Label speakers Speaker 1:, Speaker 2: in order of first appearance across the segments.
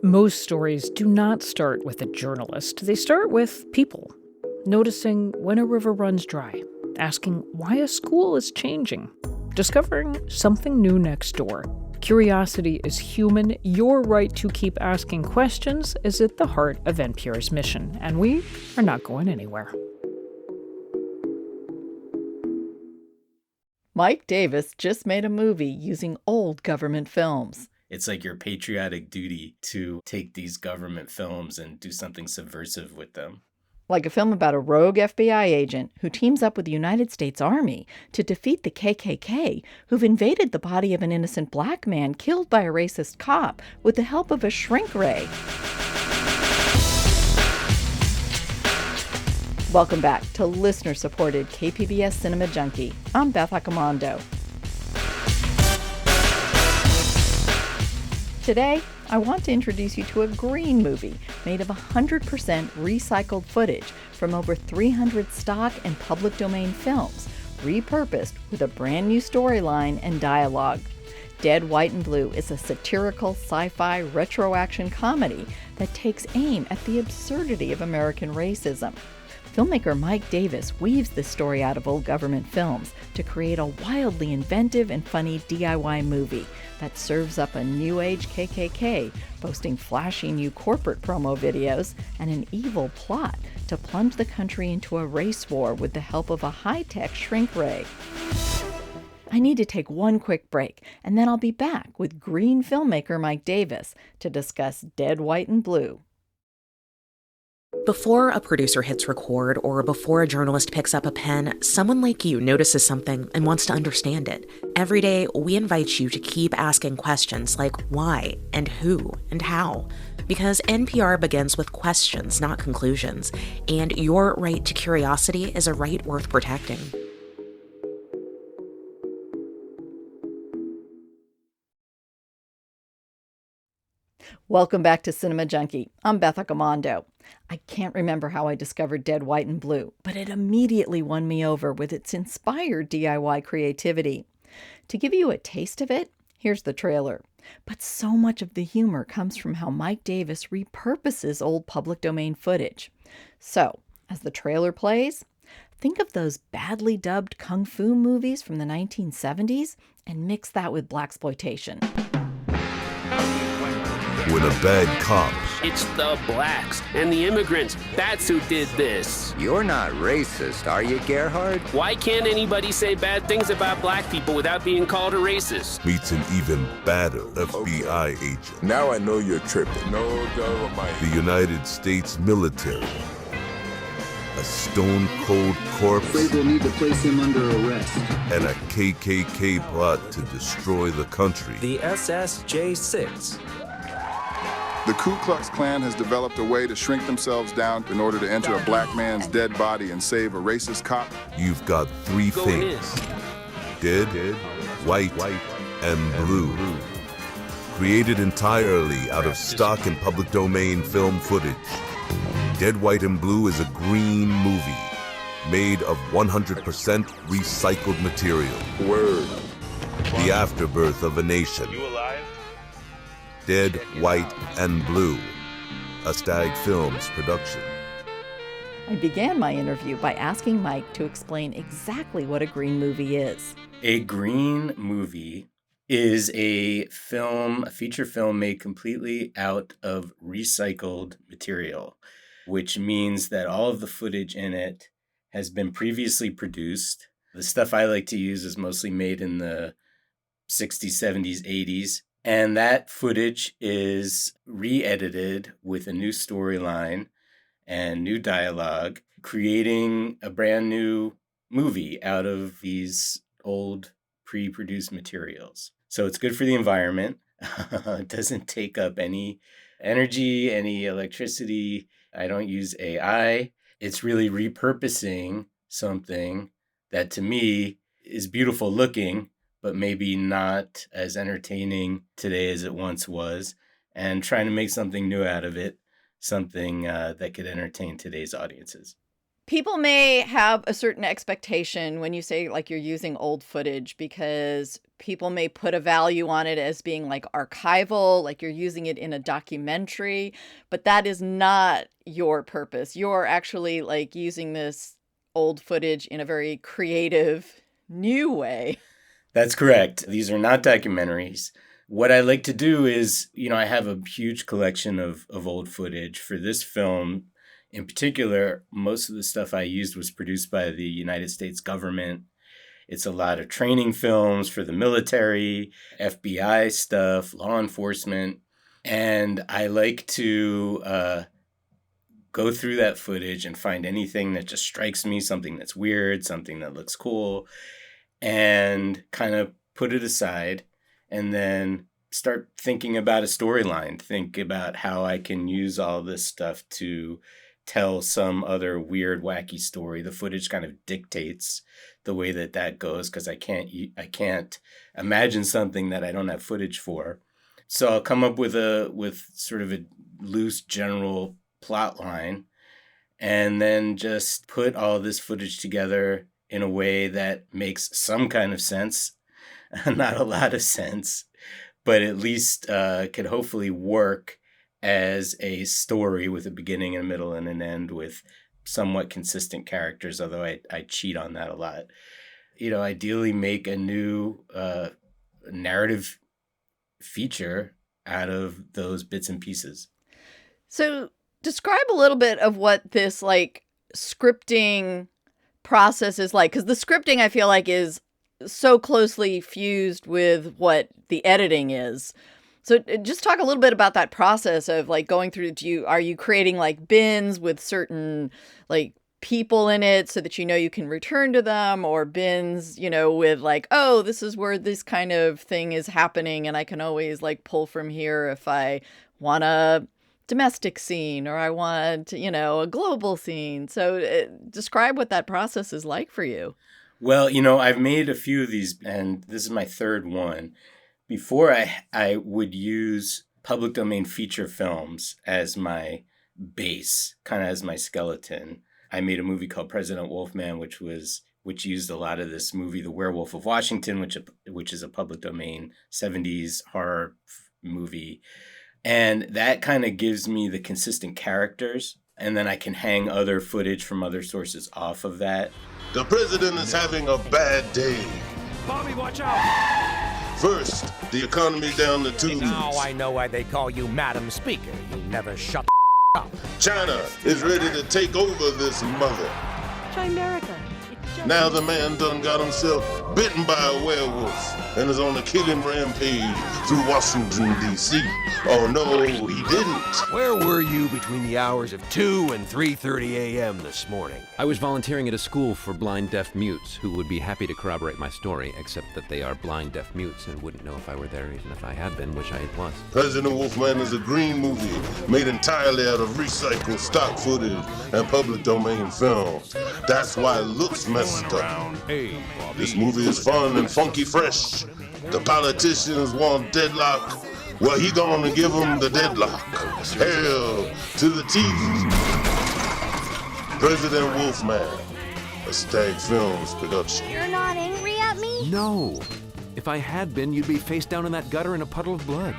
Speaker 1: Most stories do not start with a journalist. They start with people, noticing when a river runs dry, asking why a school is changing, discovering something new next door. Curiosity is human. Your right to keep asking questions is at the heart of NPR's mission, and we are not going anywhere.
Speaker 2: Mike Davis just made a movie using old government films.
Speaker 3: It's like your patriotic duty to take these government films and do something subversive with them.
Speaker 2: Like a film about a rogue FBI agent who teams up with the United States Army to defeat the KKK, who've invaded the body of an innocent black man killed by a racist cop with the help of a shrink ray. Welcome back to listener-supported KPBS Cinema Junkie. I'm Beth Accomando. Today, I want to introduce you to a green movie made of 100% recycled footage from over 300 stock and public domain films, repurposed with a brand new storyline and dialogue. Dead, White, and Blue is a satirical sci-fi retro-action comedy that takes aim at the absurdity of American racism. Filmmaker Mike Davis weaves this story out of old government films to create a wildly inventive and funny DIY movie that serves up a new age KKK, boasting flashy new corporate promo videos and an evil plot to plunge the country into a race war with the help of a high-tech shrink ray. I need to take one quick break, and then I'll be back with green filmmaker Mike Davis to discuss Dead, White, and Blue.
Speaker 4: Before a producer hits record or before a journalist picks up a pen, someone like you notices something and wants to understand it. Every day, we invite you to keep asking questions like why and who and how. Because NPR begins with questions, not conclusions. And your right to curiosity is a right worth protecting.
Speaker 2: Welcome back to Cinema Junkie. I'm Beth Accomando. I can't remember how I discovered Dead, White, and Blue, but it immediately won me over with its inspired DIY creativity. To give you a taste of it, here's the trailer. But so much of the humor comes from how Mike Davis repurposes old public domain footage. So, as the trailer plays, think of those badly dubbed kung fu movies from the 1970s and mix that with blaxploitation.
Speaker 5: When a bad cop...
Speaker 6: It's the blacks and the immigrants. That's who did this.
Speaker 7: You're not racist, are you, Gerhard?
Speaker 6: Why can't anybody say bad things about black people without being called a racist?
Speaker 5: meets an even badder FBI agent.
Speaker 8: Now I know you're tripping. No doubt.
Speaker 5: The United States military. A stone-cold corpse.
Speaker 9: Afraid we'll need to place him under arrest.
Speaker 5: And a KKK plot to destroy the country.
Speaker 10: The SSJ-6.
Speaker 8: The Ku Klux Klan has developed a way to shrink themselves down in order to enter a black man's dead body and save a racist cop.
Speaker 5: You've got three things. Dead, white, and blue. Created entirely out of stock and public domain film footage. Dead, White, and Blue is a green movie made of 100% recycled material.
Speaker 8: Word.
Speaker 5: The afterbirth of a nation.
Speaker 11: You alive?
Speaker 5: Dead, White, and Blue, a Stag Films production.
Speaker 2: I began my interview by asking Mike to explain exactly what a green movie is.
Speaker 3: A green movie is a feature film made completely out of recycled material, which means that all of the footage in it has been previously produced. The stuff I like to use is mostly made in the 60s, 70s, 80s. And that footage is re-edited with a new storyline and new dialogue, creating a brand new movie out of these old pre-produced materials. So it's good for the environment. It doesn't take up any energy, any electricity. I don't use AI. It's really repurposing something that to me is beautiful looking, but maybe not as entertaining today as it once was, and trying to make something new out of it, something that could entertain today's audiences.
Speaker 2: People may have a certain expectation when you say like you're using old footage, because people may put a value on it as being like archival, like you're using it in a documentary, but that is not your purpose. You're actually like using this old footage in a very creative, new way.
Speaker 3: That's correct. These are not documentaries. What I like to do is, I have a huge collection of old footage. For this film in particular, most of the stuff I used was produced by the United States government. It's a lot of training films for the military, FBI stuff, law enforcement. And I like to go through that footage and find anything that just strikes me, something that's weird, something that looks cool, and kind of put it aside and then start thinking about a storyline, think about how I can use all this stuff to tell some other weird, wacky story. The footage kind of dictates the way that goes, because I can't imagine something that I don't have footage for. So I'll come up with sort of a loose general plot line, and then just put all this footage together in a way that makes some kind of sense, not a lot of sense, but at least could hopefully work as a story with a beginning, a middle, and an end with somewhat consistent characters, although I cheat on that a lot. Ideally make a new narrative feature out of those bits and pieces.
Speaker 2: So describe a little bit of what this like scripting process is like, because the scripting I feel like is so closely fused with what the editing is. So just talk a little bit about that process of like going through. Are you creating like bins with certain like people in it so that you can return to them, or bins, with like, oh, this is where this kind of thing is happening and I can always like pull from here if I want a domestic scene or I want, a global scene. So describe what that process is like for you.
Speaker 3: Well, I've made a few of these, and this is my third one. Before I would use public domain feature films as my base, kind of as my skeleton. I made a movie called President Wolfman, which used a lot of this movie, The Werewolf of Washington, which is a public domain 70s horror movie. And that kind of gives me the consistent characters. And then I can hang other footage from other sources off of that.
Speaker 11: The president is having a bad day.
Speaker 12: Bobby, watch out!
Speaker 11: First, the economy's down the tubes.
Speaker 12: Now I know why they call you Madam Speaker. You never shut up.
Speaker 11: China is ready to take over this mother.
Speaker 13: Chimerica.
Speaker 11: Now the man done got himself bitten by a werewolf and is on a killing rampage through Washington, D.C. Oh, no, he didn't.
Speaker 14: Where were you between the hours of 2 and 3:30 a.m. this morning?
Speaker 15: I was volunteering at a school for blind deaf mutes who would be happy to corroborate my story, except that they are blind deaf mutes and wouldn't know if I were there even if I had been, which I was.
Speaker 11: President Wolfman is a green movie made entirely out of recycled stock footage and public domain film. That's why it looks messed up. This movie is fun and funky fresh. The politicians want deadlock. Well, he gonna give them the deadlock. Hell to the teeth. President Wolfman, a Stag Films production.
Speaker 13: You're not angry at me?
Speaker 15: No. If I had been, you'd be face down in that gutter in a puddle of blood.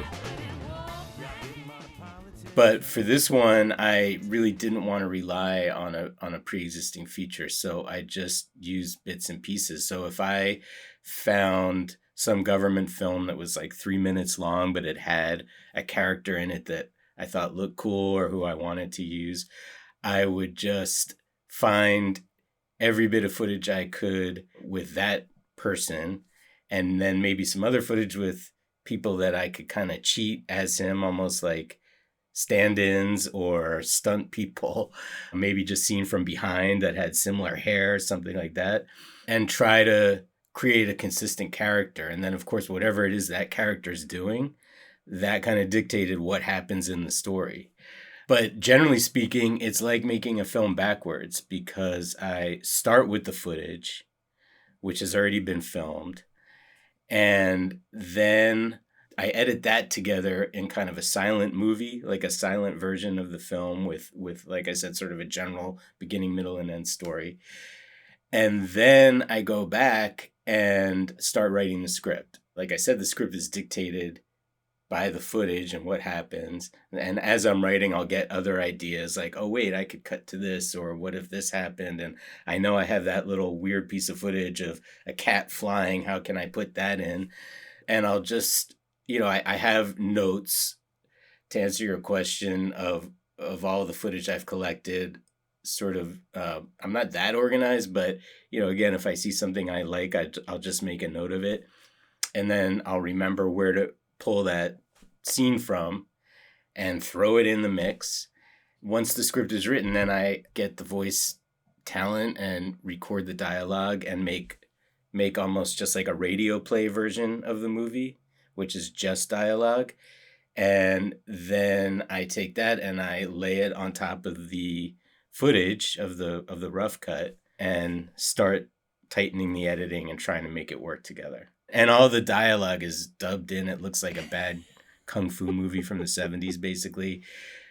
Speaker 3: But for this one, I really didn't want to rely on a pre-existing feature, so I just used bits and pieces. So if I found some government film that was like 3 minutes long, but it had a character in it that I thought looked cool or who I wanted to use, I would just find every bit of footage I could with that person, and then maybe some other footage with people that I could kind of cheat as him, almost like stand-ins or stunt people, maybe just seen from behind that had similar hair, something like that, and try to create a consistent character. And then, of course, whatever it is that character's doing, that kind of dictated what happens in the story. But generally speaking, it's like making a film backwards, because I start with the footage, which has already been filmed, and then I edit that together in kind of a silent movie, like a silent version of the film with like I said, sort of a general beginning, middle, and end story. And then I go back and start writing the script. Like I said, the script is dictated by the footage and what happens. And as I'm writing, I'll get other ideas like, oh, wait, I could cut to this, or what if this happened? And I know I have that little weird piece of footage of a cat flying. How can I put that in? And I'll just, I have notes to answer your question of all the footage I've collected. Sort of, I'm not that organized, but, again, if I see something I like, I'll just make a note of it. And then I'll remember where to pull that scene from and throw it in the mix. Once the script is written, then I get the voice talent and record the dialogue and make almost just like a radio play version of the movie, which is just dialogue. And then I take that and I lay it on top of the footage of the rough cut and start tightening the editing and trying to make it work together. And all the dialogue is dubbed in. It looks like a bad kung fu movie from the 70s, basically.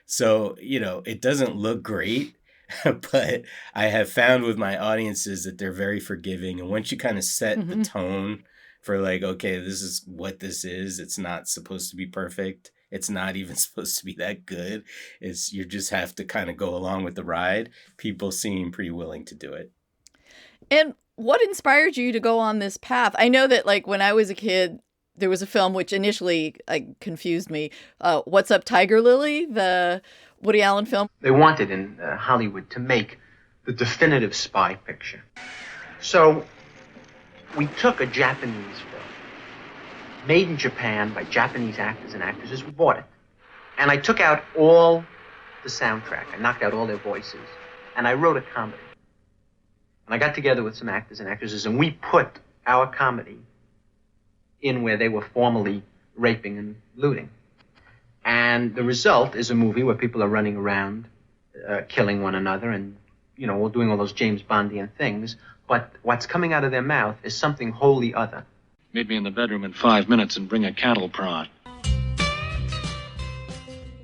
Speaker 3: So, it doesn't look great, but I have found with my audiences that they're very forgiving. And once you kind of set the tone for like, okay, this is what this is, it's not supposed to be perfect. It's not even supposed to be that good. You just have to kind of go along with the ride. People seem pretty willing to do it.
Speaker 2: And what inspired you to go on this path? I know that like when I was a kid, there was a film which initially confused me. What's Up, Tiger Lily? The Woody Allen film.
Speaker 16: They wanted in Hollywood to make the definitive spy picture. So we took a Japanese film, made in Japan by Japanese actors and actresses. We bought it. And I took out all the soundtrack. I knocked out all their voices. And I wrote a comedy. And I got together with some actors and actresses, and we put our comedy in where they were formally raping and looting. And the result is a movie where people are running around, killing one another, and, we're doing all those James Bondian things. But what's coming out of their mouth is something wholly other.
Speaker 17: Meet me in the bedroom in 5 minutes and bring a cattle prod.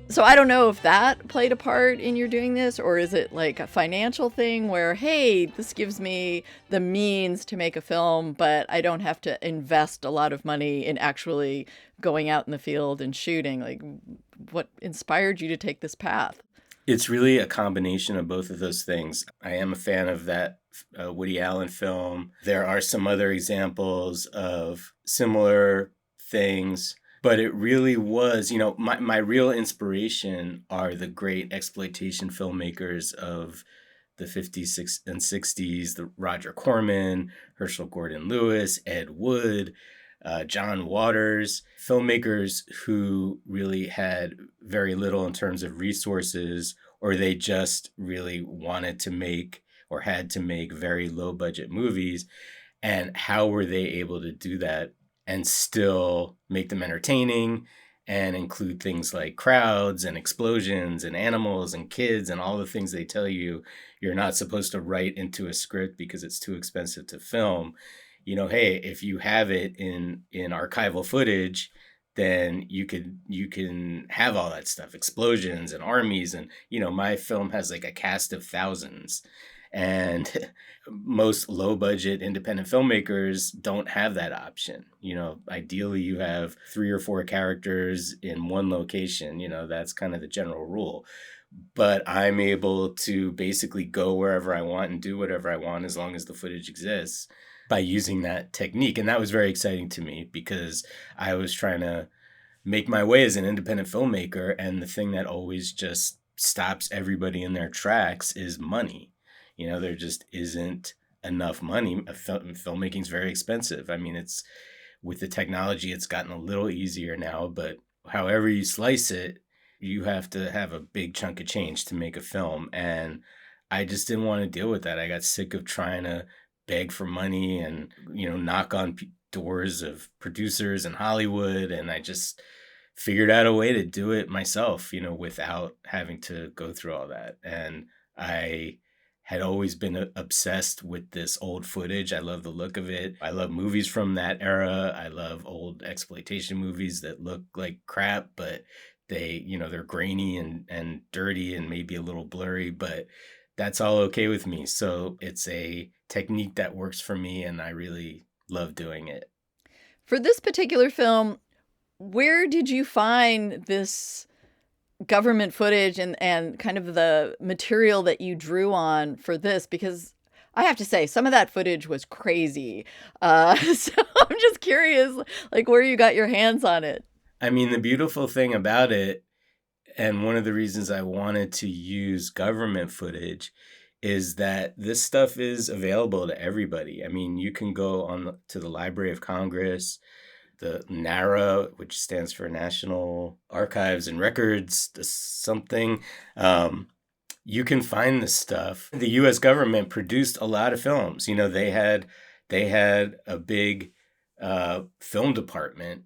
Speaker 2: So I don't know if that played a part in your doing this, or is it like a financial thing where, hey, this gives me the means to make a film, but I don't have to invest a lot of money in actually going out in the field and shooting? Like, what inspired you to take this path?
Speaker 3: It's really a combination of both of those things. I am a fan of that Woody Allen film. There are some other examples of similar things. But it really was, my real inspiration are the great exploitation filmmakers of the 50s and 60s, the Roger Corman, Herschel Gordon Lewis, Ed Wood, John Waters, filmmakers who really had very little in terms of resources, or they just really wanted to make or had to make very low budget movies. And how were they able to do that and still make them entertaining and include things like crowds and explosions and animals and kids and all the things they tell you you're not supposed to write into a script because it's too expensive to film. Hey, if you have it in archival footage, then you can have all that stuff, explosions and armies. And, my film has like a cast of thousands. And most low-budget independent filmmakers don't have that option. Ideally, you have 3 or 4 characters in one location. That's kind of the general rule. But I'm able to basically go wherever I want and do whatever I want as long as the footage exists by using that technique. And that was very exciting to me because I was trying to make my way as an independent filmmaker. And the thing that always just stops everybody in their tracks is money. There just isn't enough money. Filmmaking is very expensive. I mean, it's with the technology, it's gotten a little easier now, but however you slice it, you have to have a big chunk of change to make a film. And I just didn't want to deal with that. I got sick of trying to beg for money and, knock on doors of producers in Hollywood. And I just figured out a way to do it myself, without having to go through all that. And I had always been obsessed with this old footage. I love the look of it. I love movies from that era. I love old exploitation movies that look like crap, but they're grainy and dirty and maybe a little blurry, but that's all okay with me. So it's a technique that works for me, and I really love doing it.
Speaker 2: For this particular film, where did you find this government footage and kind of the material that you drew on for this? Because I have to say, some of that footage was crazy. So I'm just curious, like, where you got your hands on it.
Speaker 3: I mean, the beautiful thing about it, and one of the reasons I wanted to use government footage, is that this stuff is available to everybody. I mean, you can go to the Library of Congress, the NARA, which stands for National Archives and Records, something. You can find this stuff. The U.S. government produced a lot of films. They had a big film department,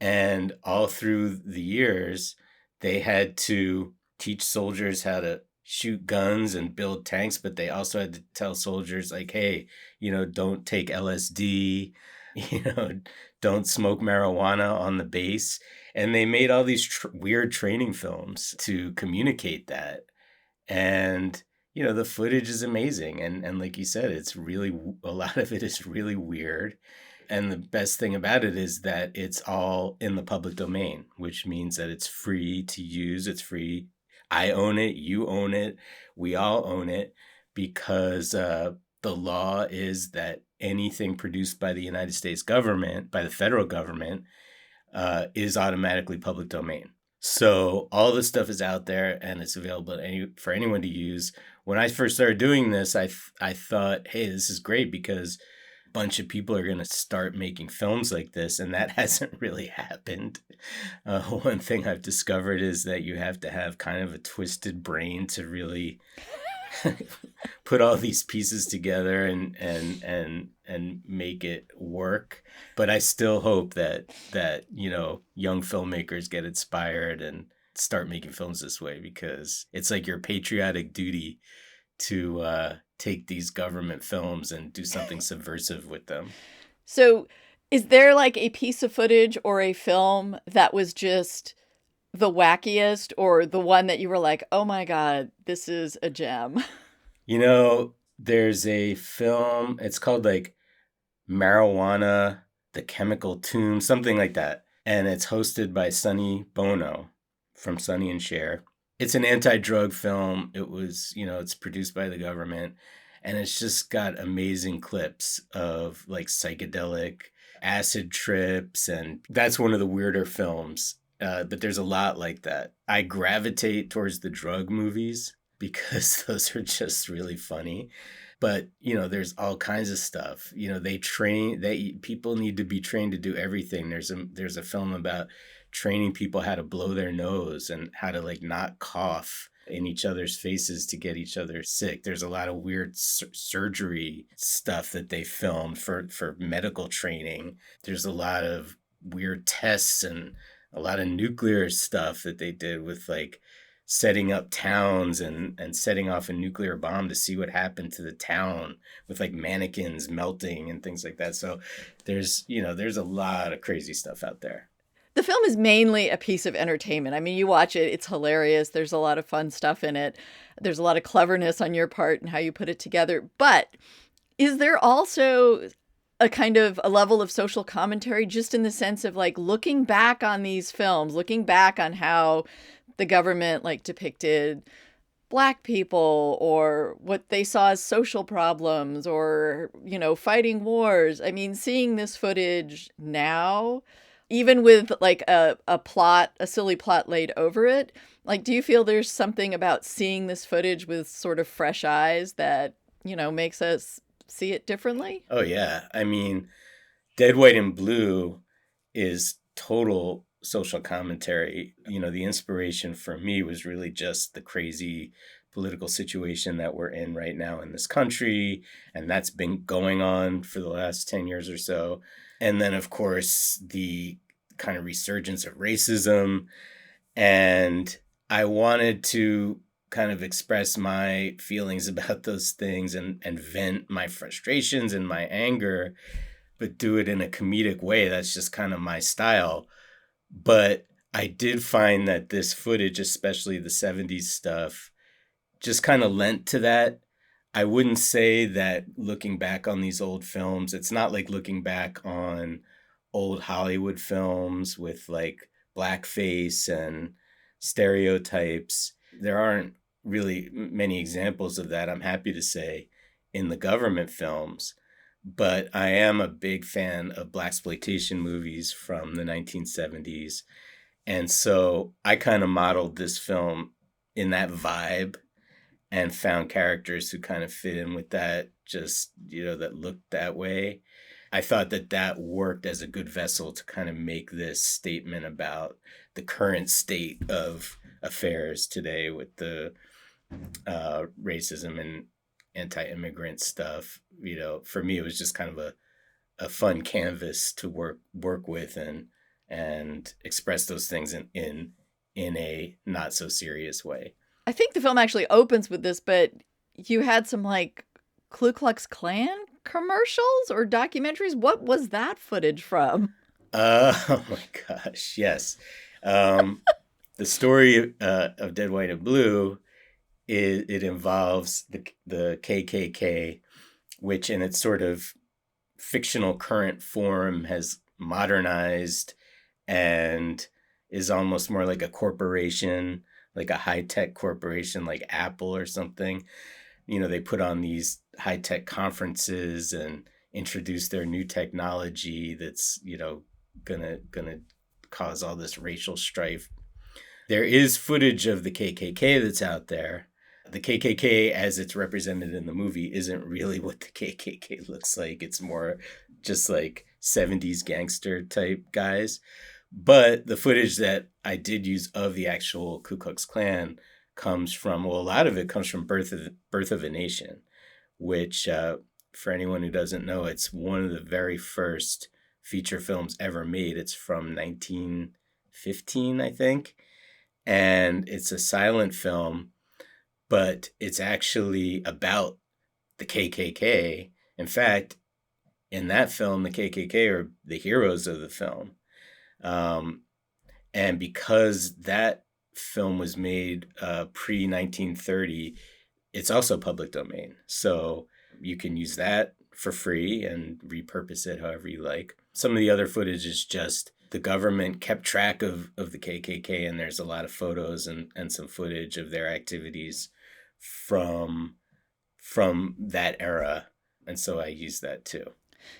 Speaker 3: and all through the years, they had to teach soldiers how to shoot guns and build tanks, but they also had to tell soldiers, like, hey, don't take LSD, don't smoke marijuana on the base. And they made all these weird training films to communicate that. And, the footage is amazing. And like you said, a lot of it is really weird. And the best thing about it is that it's all in the public domain, which means that it's free to use. It's free. I own it. You own it. We all own it, because the law is that anything produced by the United States government, by the federal government, is automatically public domain. So all this stuff is out there, and it's available for anyone to use. When I first started doing this, I thought, hey, this is great, because bunch of people are going to start making films like this, and that hasn't really happened. One thing I've discovered is that you have to have kind of a twisted brain to really put all these pieces together and make it work. But I still hope that young filmmakers get inspired and start making films this way, because it's like your patriotic duty to take these government films and do something subversive with them.
Speaker 2: So is there like a piece of footage or a film that was just the wackiest, or the one that you were like, oh my God, this is a gem?
Speaker 3: There's a film, it's called like Marijuana, the Chemical Tomb, something like that. And it's hosted by Sonny Bono from Sonny and Cher. It's an anti-drug film. It was, it's produced by the government, and it's just got amazing clips of like psychedelic acid trips. And that's one of the weirder films. But there's a lot like that. I gravitate towards the drug movies because those are just really funny. But, there's all kinds of stuff. People need to be trained to do everything. There's a film about training people how to blow their nose and how to like not cough in each other's faces to get each other sick. There's a lot of weird surgery stuff that they filmed for medical training. There's a lot of weird tests and a lot of nuclear stuff that they did with like setting up towns and setting off a nuclear bomb to see what happened to the town, with like mannequins melting and things like that. So there's a lot of crazy stuff out there.
Speaker 2: The film is mainly a piece of entertainment. I mean, you watch it, it's hilarious. There's a lot of fun stuff in it. There's a lot of cleverness on your part and how you put it together. But is there also a kind of a level of social commentary, just in the sense of like looking back on these films, looking back on how the government like depicted Black people, or what they saw as social problems, or, fighting wars? I mean, seeing this footage now, even with like a silly plot laid over it, like, do you feel there's something about seeing this footage with sort of fresh eyes that, makes us see it differently?
Speaker 3: Oh, yeah. I mean, Dead, White, and Blue is total social commentary. The inspiration for me was really just the crazy political situation that we're in right now in this country. And that's been going on for the last 10 years or so. And then, of course, the kind of resurgence of racism. And I wanted to kind of express my feelings about those things and vent my frustrations and my anger, but do it in a comedic way. That's just kind of my style. But I did find that this footage, especially the 70s stuff, just kind of lent to that. I wouldn't say that looking back on these old films, it's not like looking back on old Hollywood films with like blackface and stereotypes. There aren't really many examples of that, I'm happy to say, in the government films. But I am a big fan of blaxploitation movies from the 1970s. And so I kind of modeled this film in that vibe and found characters who kind of fit in with that, just, that looked that way. I thought that that worked as a good vessel to kind of make this statement about the current state of affairs today with the racism and anti-immigrant stuff. For me, it was just kind of a fun canvas to work with and express those things in a not so serious way.
Speaker 2: I think the film actually opens with this, but you had some like Ku Klux Klan commercials or documentaries. What was that footage from?
Speaker 3: Oh my gosh, yes. The story of Dead, White, and Blue, it involves the KKK, which in its sort of fictional current form has modernized and is almost more like a corporation, like a high-tech corporation like Apple or something. They put on these high-tech conferences and introduce their new technology that's, gonna cause all this racial strife. There is footage of the KKK that's out there. The KKK, as it's represented in the movie, isn't really what the KKK looks like. It's more just like 70s gangster type guys. But the footage that I did use of the actual Ku Klux Klan comes from, a lot of it comes from Birth of a Nation, which, for anyone who doesn't know, it's one of the very first feature films ever made. It's from 1915, I think. And it's a silent film, but it's actually about the KKK. In fact, in that film, the KKK are the heroes of the film. And because that film was made pre-1930, it's also public domain. So you can use that for free and repurpose it however you like. Some of the other footage is just the government kept track of the KKK, and there's a lot of photos and some footage of their activities from that era. And so I use that too.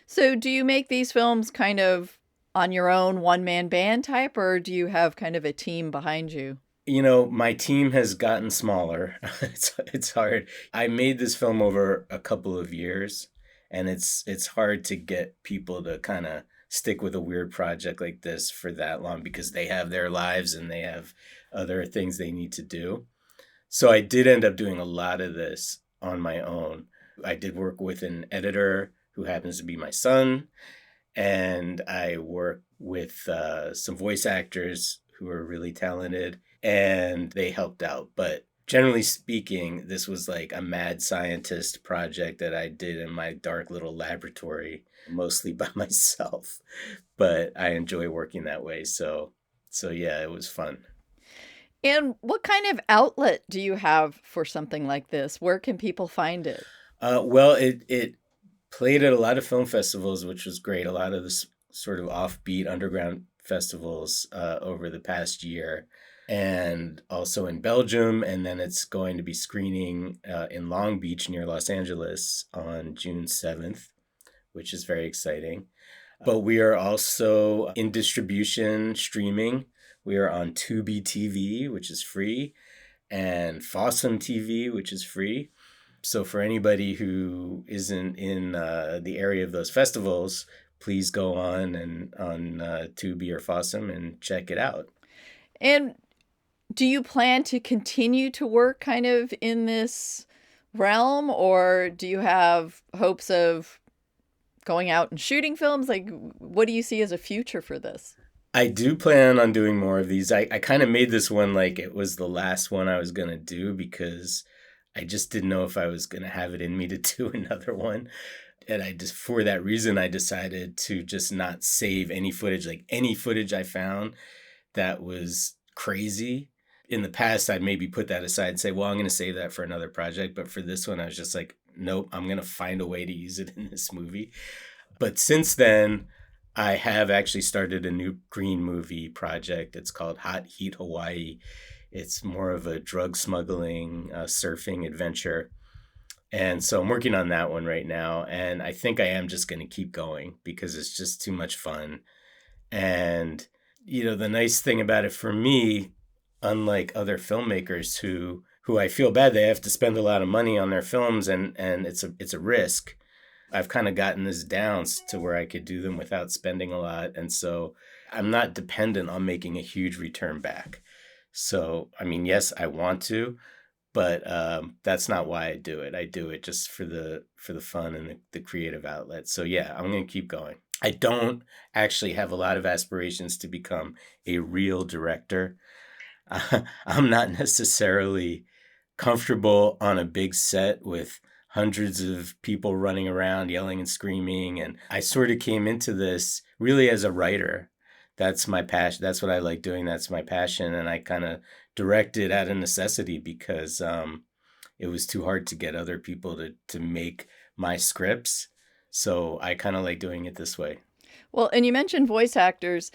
Speaker 2: So do you make these films kind of on your own one-man band type, or do you have kind of a team behind you?
Speaker 3: My team has gotten smaller. It's hard. I made this film over a couple of years, and it's hard to get people to kind of stick with a weird project like this for that long because they have their lives and they have other things they need to do. So I did end up doing a lot of this on my own. I did work with an editor who happens to be my son, and I work with some voice actors who are really talented, and they helped out. But generally speaking, this was like a mad scientist project that I did in my dark little laboratory, mostly by myself. But I enjoy working that way. So yeah, it was fun.
Speaker 2: And what kind of outlet do you have for something like this? Where can people find it?
Speaker 3: Well, it played at a lot of film festivals, which was great. A lot of this sort of offbeat underground festivals over the past year, and also in Belgium. And then it's going to be screening in Long Beach near Los Angeles on June 7th, which is very exciting. But we are also in distribution streaming. We are on Tubi TV, which is free, and Fossum TV, which is free. So for anybody who isn't in the area of those festivals, please go on Tubi or Fossum and check it out.
Speaker 2: And do you plan to continue to work kind of in this realm, or do you have hopes of going out and shooting films? Like, what do you see as a future for this?
Speaker 3: I do plan on doing more of these. I kind of made this one like it was the last one I was going to do because I just didn't know if I was going to have it in me to do another one. And for that reason, I decided to just not save any footage. Like any footage I found that was crazy. In the past, I'd maybe put that aside and say, well, I'm going to save that for another project. But for this one, I was just like, nope, I'm going to find a way to use it in this movie. But since then, I have actually started a new green movie project. It's called Hot Heat Hawaii. It's more of a drug smuggling, surfing adventure. And so I'm working on that one right now. And I think I am just going to keep going because it's just too much fun. And, the nice thing about it for me, unlike other filmmakers who I feel bad, they have to spend a lot of money on their films and it's a risk. I've kind of gotten this down to where I could do them without spending a lot. And so I'm not dependent on making a huge return back. So, yes, I want to, but that's not why I do it. I do it just for the fun and the creative outlet. So yeah, I'm going to keep going. I don't actually have a lot of aspirations to become a real director. I'm not necessarily comfortable on a big set with hundreds of people running around yelling and screaming. And I sort of came into this really as a writer. That's my passion. That's what I like doing. That's my passion. And I kind of directed out of necessity because it was too hard to get other people to make my scripts. So I kind of like doing it this way.
Speaker 2: Well, and you mentioned voice actors.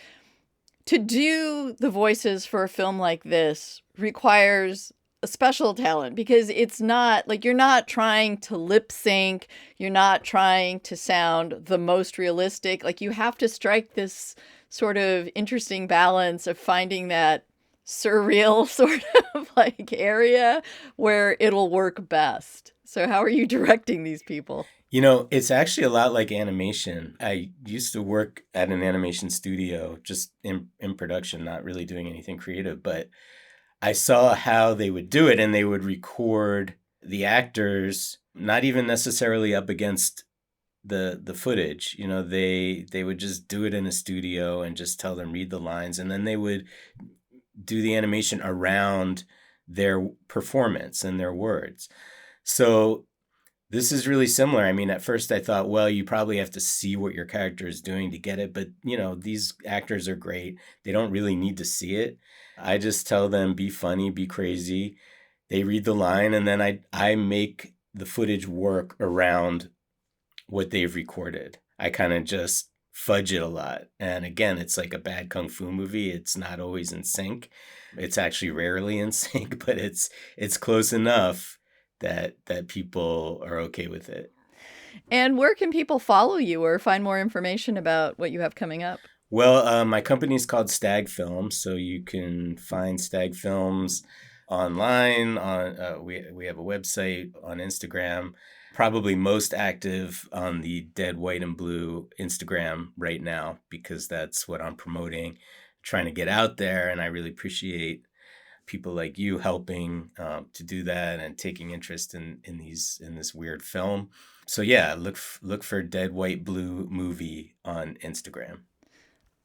Speaker 2: To do the voices for a film like this requires a special talent because it's not like you're not trying to lip sync. You're not trying to sound the most realistic. Like you have to strike this sort of interesting balance of finding that surreal sort of like area where it'll work best. So how are you directing these people?
Speaker 3: It's actually a lot like animation. I used to work at an animation studio just in production, not really doing anything creative, but I saw how they would do it and they would record the actors, not even necessarily up against the footage. They would just do it in a studio and just tell them read the lines, and then they would do the animation around their performance and their words. So this is really similar. At first I thought, well, you probably have to see what your character is doing to get it. But, these actors are great. They don't really need to see it. I just tell them, be funny, be crazy. They read the line, and then I make the footage work around what they've recorded. I kind of just fudge it a lot. And again, it's like a bad kung fu movie. It's not always in sync. It's actually rarely in sync, but it's close enough that people are okay with it.
Speaker 2: And where can people follow you or find more information about what you have coming up?
Speaker 3: Well, my company is called Stag Films, so you can find Stag Films online. We have a website, on Instagram. Probably most active on the Dead, White, and Blue Instagram right now because that's what I'm promoting, trying to get out there, and I really appreciate people like you helping to do that and taking interest in this weird film. So yeah, look for Dead, White, Blue Movie on Instagram.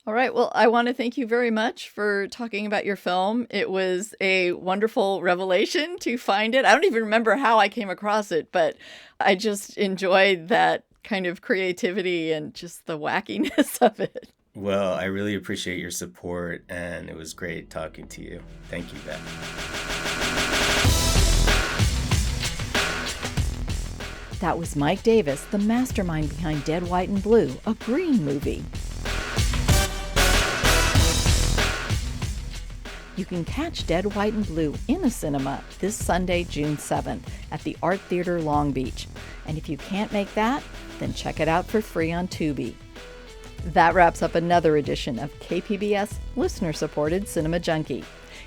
Speaker 2: All right. Well, I want to thank you very much for talking about your film. It was a wonderful revelation to find it. I don't even remember how I came across it, but I just enjoyed that kind of creativity and just the wackiness of it.
Speaker 3: Well, I really appreciate your support, and it was great talking to you. Thank you, Beth.
Speaker 2: That was Mike Davis, the mastermind behind Dead, White, and Blue, a green movie. You can catch Dead, White, and Blue in a cinema this Sunday, June 7th at the Art Theater Long Beach. And if you can't make that, then check it out for free on Tubi. That wraps up another edition of KPBS listener-supported Cinema Junkie.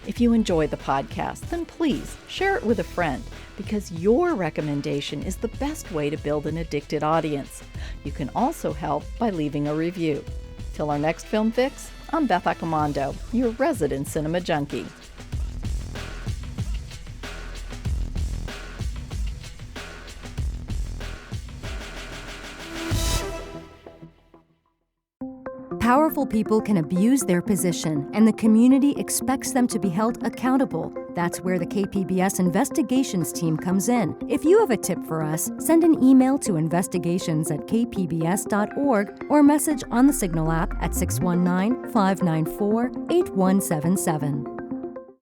Speaker 2: If you enjoy the podcast, then please share it with a friend because your recommendation is the best way to build an addicted audience. You can also help by leaving a review. Till our next Film Fix, I'm Beth Accomando, your resident Cinema Junkie.
Speaker 18: Powerful people can abuse their position, and the community expects them to be held accountable. That's where the KPBS investigations team comes in. If you have a tip for us, send an email to investigations@kpbs.org or message on the Signal app at 619-594-8177.